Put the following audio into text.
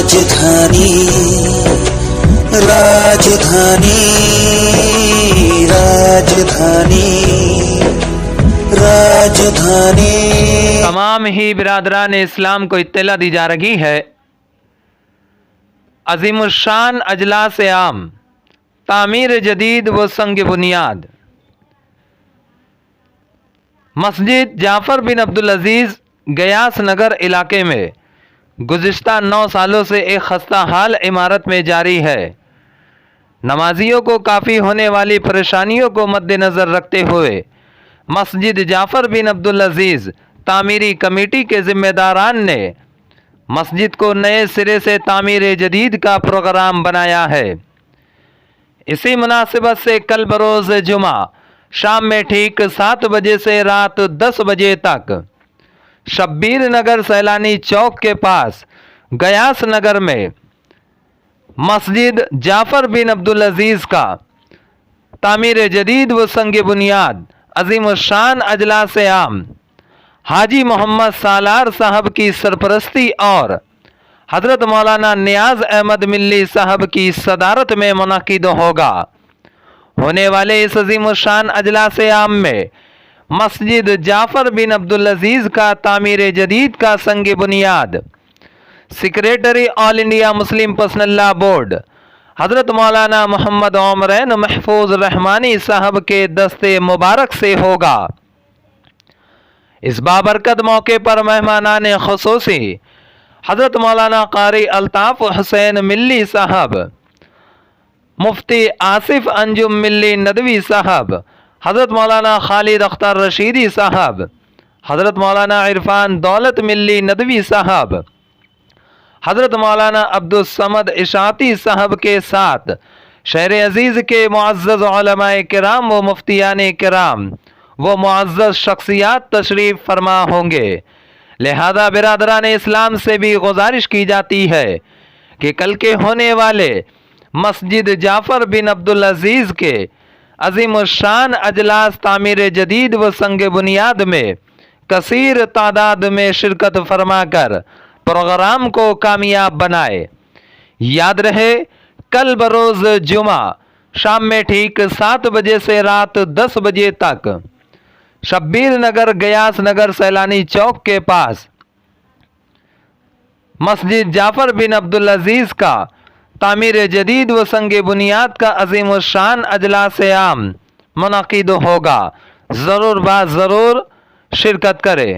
राजधानी राजधानी राजधानी राजधानी। तमाम ही बिरादरान इस्लाम को इत्तला दी जा रही है, अज़ीमुश्शान अजलास आम तामीर जदीद व संग बुनियाद मस्जिद जाफ़र बिन अब्दुल अज़ीज़ गयास नगर इलाके में गुज़िश्ता 9 सालों से एक खस्ता हाल इमारत में जारी है। नमाजियों को काफ़ी होने वाली परेशानियों को मद्देनज़र रखते हुए मस्जिद जाफ़र बिन अब्दुल अज़ीज़ तामीरी कमेटी के ज़िम्मेदारान ने मस्जिद को नए सिरे से तामीर जदीद का प्रोग्राम बनाया है। इसी मुनासिबत से कल बरोज़ जुमा शाम में ठीक 7 बजे से रात 10 बजे तक शब्बीर नगर सैलानी चौक के पास गयास नगर में मस्जिद जाफ़र बिन अब्दुल अज़ीज़ का तामीर जदीद व संग बुनियाद अज़ीमुश्शान अजलास आम हाजी मोहम्मद सालार साहब की सरपरस्ती और हज़रत मौलाना नियाज़ अहमद मिल्ली साहब की सदारत में मुनाकिद होगा। होने वाले इस अज़ीमुश्शान अजलास आम में मस्जिद जाफ़र बिन अब्दुल अज़ीज़ का तामीर जदीद का संग बुनियाद secretary all India Muslim personal law board हज़रत मौलाना मोहम्मद उमरैन महफूज रहमानी साहब के दस्ते मुबारक से होगा। इस बाबरकत मौके पर मेहमानान ख़ुसूसी हज़रत मौलाना क़ारी अल्ताफ़ हुसैन मिल्ली साहब, मुफ्ती आसिफ अंजुम मिल्ली नदवी साहब, हज़रत मौलाना खालिद अख्तर रशीदी साहब, हज़रत मौलाना इरफान दौलत मिल्ली नदवी साहब, हज़रत मौलाना अब्दुल समद इशाती साहब के साथ शहर अजीज़ के मुअज़्ज़ज़ उलमाए किराम व मुफ्तियान किराम व मुअज़्ज़ज़ शख्सियात तशरीफ़ फरमा होंगे। लिहाजा बिरादरान इस्लाम से भी गुजारिश की जाती है कि कल के होने वाले मस्जिद जाफ़र बिन अब्दुल अज़ीज़ के अज़ीमुश्शान अजलास तामीर जदीद व संग बुनियाद में कसीर तादाद में शिरकत फरमा कर प्रोग्राम को कामयाब बनाए। याद रहे, कल बरोज़ जुमा शाम में ठीक 7 बजे से रात 10 बजे तक शब्बीर नगर गयास नगर सैलानी चौक के पास मस्जिद जाफ़र बिन अब्दुल अज़ीज़ का तामीर जदीद व संग बुनियाद का अज़ीमुश्शान अजलास आम मुनाकिद होगा। ज़रूर बात ज़रूर शिरकत करें।